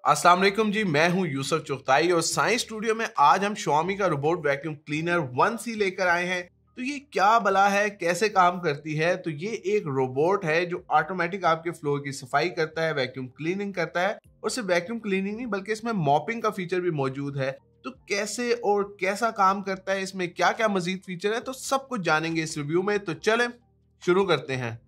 अस्सलाम वालेकुम जी, मैं हूं यूसुफ चुगताई और साइंस स्टूडियो में आज हम Xiaomi का रोबोट वैक्यूम क्लीनर 1C लेकर आए हैं। तो ये क्या बला है, कैसे काम करती है? तो ये एक रोबोट है जो ऑटोमेटिक आपके फ्लोर की सफाई करता है, वैक्यूम क्लीनिंग करता है और सिर्फ वैक्यूम क्लीनिंग नहीं बल्कि इसमें मॉपिंग का फीचर भी मौजूद है। तो कैसे और कैसा काम करता है, इसमें क्या क्या मजीद फीचर है, तो सब कुछ जानेंगे इस रिव्यू में। तो चलें शुरू करते हैं।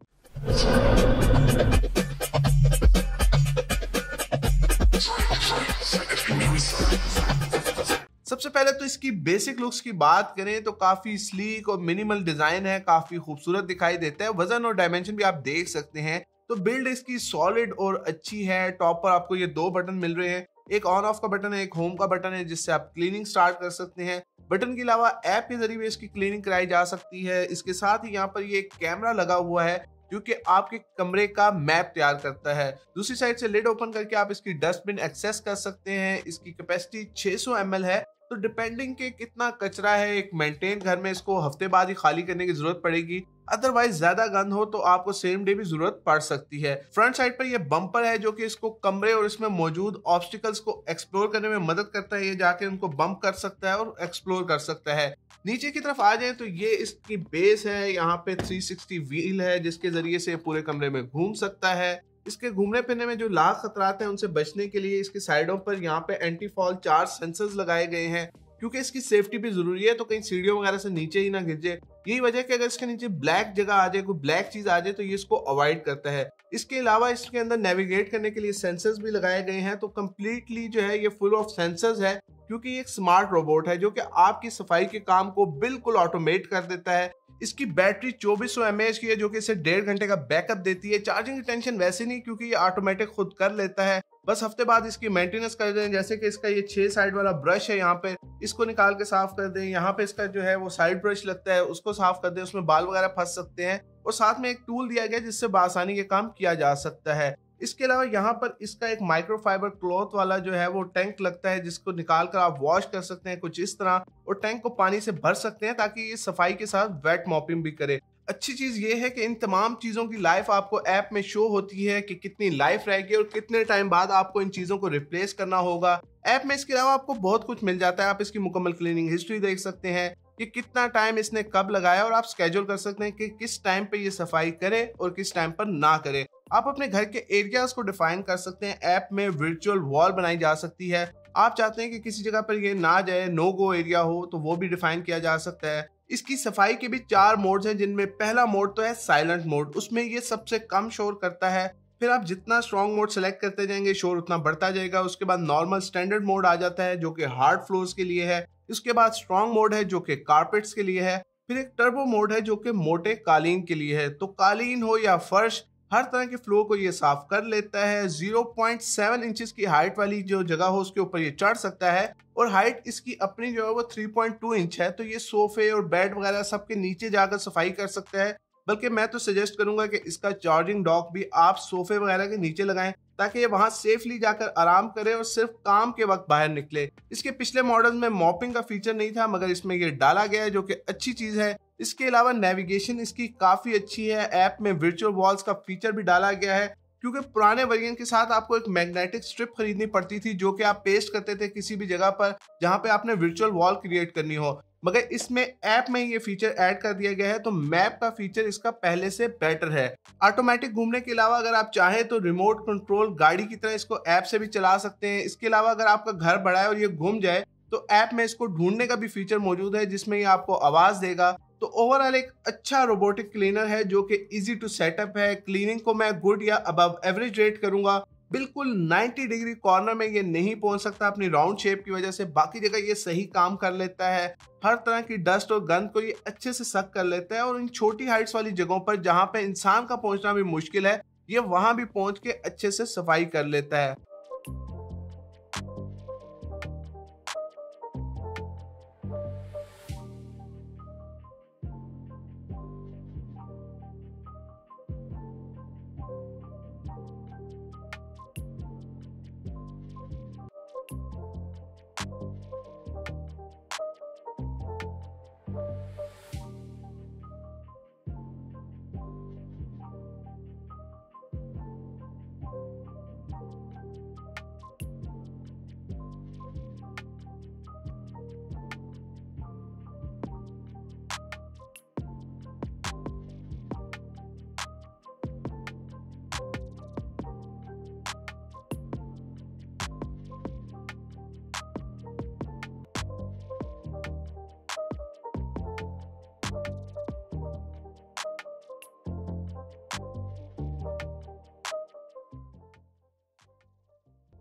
सबसे पहले तो इसकी बेसिक लुक्स की बात करें तो काफी स्लीक और मिनिमल डिजाइन है, काफी खूबसूरत दिखाई देता है। वजन और डायमेंशन भी आप देख सकते हैं। तो बिल्ड इसकी सॉलिड और अच्छी है। टॉप पर आपको ये दो बटन मिल रहे हैं, एक ऑन ऑफ का बटन है, एक होम का बटन है, जिससे आप क्लीनिंग स्टार्ट कर सकते हैं। बटन के अलावा ऐप के जरिए इसकी क्लीनिंग कराई जा सकती है। इसके साथ ही यहाँ पर ये एक कैमरा लगा हुआ है जो कि आपके कमरे का मैप तैयार करता है। दूसरी साइड से लिड ओपन करके आप इसकी डस्टबिन एक्सेस कर सकते हैं। इसकी कैपेसिटी 600 ml है। तो डिपेंडिंग के कितना कचरा है, एक मेंटेन घर में इसको हफ्ते बाद ही खाली करने की जरूरत पड़ेगी। अदरवाइज ज्यादा गंद हो तो आपको सेम डे भी जरूरत पड़ सकती है। फ्रंट साइड पर यह बम्पर है जो कि इसको कमरे और इसमें मौजूद ऑब्स्टिकल्स को एक्सप्लोर करने में मदद करता है। ये जाके उनको बम्प कर सकता है और एक्सप्लोर कर सकता है। नीचे की तरफ आ जाए तो ये इसकी बेस है। यहाँ पे 360 व्हील है जिसके जरिए से पूरे कमरे में घूम सकता है। इसके घूमने फिरने में जो लाख खतरात हैं उनसे बचने के लिए इसकी साइडों पर यहाँ पे एंटी फॉल चार्ज सेंसर्स लगाए गए हैं, क्योंकि इसकी सेफ्टी भी जरूरी है। तो कहीं सीढ़ियों वगैरह से नीचे ही ना गिर जाए। यही वजह है कि अगर इसके नीचे ब्लैक जगह आ जाए, कोई ब्लैक चीज आ जाए, तो ये इसको अवॉइड करता है। इसके अलावा इसके अंदर नेविगेट करने के लिए सेंसर्स भी लगाए गए हैं। तो कम्प्लीटली जो है ये फुल ऑफ सेंसर्स है, क्योंकि ये एक स्मार्ट रोबोट है जो कि आपकी सफाई के काम को बिल्कुल ऑटोमेट कर देता है। इसकी बैटरी 2400 mAh की है जो कि इसे 1.5 घंटे का बैकअप देती है। चार्जिंग की टेंशन वैसे नहीं, क्योंकि ये ऑटोमेटिक खुद कर लेता है। बस हफ्ते बाद इसकी मेंटेनेंस कर दें, जैसे कि इसका ये 6 साइड वाला ब्रश है, यहाँ पे इसको निकाल के साफ कर दें। यहाँ पे इसका जो है वो साइड ब्रश लगता है, उसको साफ कर दें, उसमें बाल वगैरह फंस सकते हैं। और साथ में एक टूल दिया गया जिससे बासानी ये काम किया जा सकता है। इसके अलावा यहाँ पर इसका एक माइक्रोफाइबर क्लॉथ वाला जो है वो टैंक लगता है, जिसको निकाल कर आप वॉश कर सकते हैं कुछ इस तरह, और टैंक को पानी से भर सकते हैं ताकि ये सफाई के साथ वेट मॉपिंग भी करे। अच्छी चीज ये है कि इन तमाम चीजों की लाइफ आपको ऐप में शो होती है कि कितनी लाइफ रहेगी और कितने टाइम बाद आपको इन चीजों को रिप्लेस करना होगा। ऐप में इसके अलावा आपको बहुत कुछ मिल जाता है। आप इसकी मुकम्मल क्लीनिंग हिस्ट्री देख सकते हैं कि कितना टाइम इसने कब लगाया, और आप स्केड्यूल कर सकते हैं कि किस टाइम पे ये सफाई करे और किस टाइम पर ना करे। आप अपने घर के एरियाज को डिफाइन कर सकते हैं। ऐप में वर्चुअल वॉल बनाई जा सकती है। आप चाहते हैं कि किसी जगह पर ये ना जाए, नो गो एरिया हो, तो वो भी डिफाइन किया जा सकता है। इसकी सफाई के भी 4 मोड्स हैं, जिनमें पहला मोड तो है साइलेंट मोड। उसमें ये सबसे कम शोर करता है। फिर आप जितना स्ट्रॉन्ग मोड सेलेक्ट करते जाएंगे शोर उतना बढ़ता जाएगा। उसके बाद नॉर्मल स्टैंडर्ड मोड आ जाता है जो कि हार्ड फ्लोर्स के लिए है। उसके बाद स्ट्रॉन्ग मोड है जो कि कारपेट्स के लिए है। फिर एक टर्बो मोड है जो कि मोटे कालीन के लिए है। तो कालीन हो या फर्श, हर तरह के फ्लोर को ये साफ कर लेता है। 0.7 इंचेस की हाइट वाली जो जगह हो उसके ऊपर ये चढ़ सकता है, और हाइट इसकी अपनी जो है वो 3.2 इंच है। तो ये सोफे और बेड वगैरह सबके नीचे जाकर सफाई कर सकता है। बल्कि मैं तो सजेस्ट करूंगा कि इसका चार्जिंग डॉक भी आप सोफे वगैरह के नीचे लगाएं, ताकि ये वहां सेफली जाकर आराम करे और सिर्फ काम के वक्त बाहर निकले। इसके पिछले मॉडल में मॉपिंग का फीचर नहीं था, मगर इसमें ये डाला गया है जो कि अच्छी चीज है। इसके अलावा नेविगेशन इसकी काफी अच्छी है। ऐप में वर्चुअल वॉल्स का फीचर भी डाला गया है, क्योंकि पुराने वेरिएंट के साथ आपको एक मैग्नेटिक स्ट्रिप खरीदनी पड़ती थी जो कि आप पेस्ट करते थे किसी भी जगह पर जहां पे आपने वर्चुअल वॉल क्रिएट करनी हो। मगर इसमें ऐप में ये फीचर ऐड कर दिया गया है। तो मैप का फीचर इसका पहले से बेटर है। ऑटोमेटिक घूमने के अलावा अगर आप चाहें तो रिमोट कंट्रोल गाड़ी की तरह इसको ऐप से भी चला सकते हैं। इसके अलावा अगर आपका घर बड़ा है और ये घूम जाए तो ऐप में इसको ढूंढने का भी फीचर मौजूद है, जिसमें ये आपको आवाज देगा। तो ओवरऑल एक अच्छा रोबोटिक क्लीनर है जो कि इजी टू सेटअप है। क्लीनिंग को मैं गुड या अबव एवरेज रेट करूंगा। बिल्कुल 90 डिग्री कॉर्नर में ये नहीं पहुंच सकता अपनी राउंड शेप की वजह से, बाकी जगह ये सही काम कर लेता है। हर तरह की डस्ट और गंद को ये अच्छे से सक कर लेता है, और इन छोटी हाइट्स वाली जगहों पर जहां पे इंसान का पहुंचना भी मुश्किल है, ये वहां भी पहुंच के अच्छे से सफाई कर लेता है।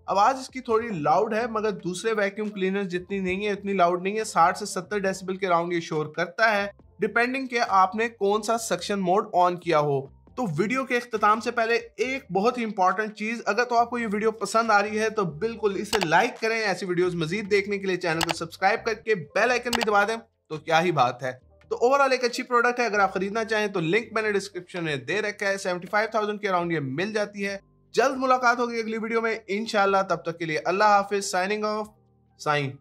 आवाज इसकी थोड़ी लाउड है मगर दूसरे वैक्यूम क्लीनर जितनी नहीं है, इतनी लाउड नहीं है। 60 से 70 डेसिबल के राउंड ये शोर करता है, डिपेंडिंग के आपने कौन सा सक्शन मोड ऑन किया हो। तो वीडियो के इख्तिताम से पहले एक बहुत ही इंपॉर्टेंट चीज, अगर तो आपको ये वीडियो पसंद आ रही है तो बिल्कुल इसे लाइक करें। ऐसी वीडियोस मजीद देखने के लिए चैनल को सब्सक्राइब करके बेल आइकन भी दबा दें तो क्या ही बात है। तो ओवरऑल एक अच्छी प्रोडक्ट है, अगर आप खरीदना चाहें तो लिंक मैंने डिस्क्रिप्शन में दे रखा है। 75,000 के अराउंड ये मिल जाती है। जल्द मुलाकात होगी अगली वीडियो में इंशाल्लाह, तब तक के लिए अल्लाह हाफिज, साइनिंग ऑफ, साइन।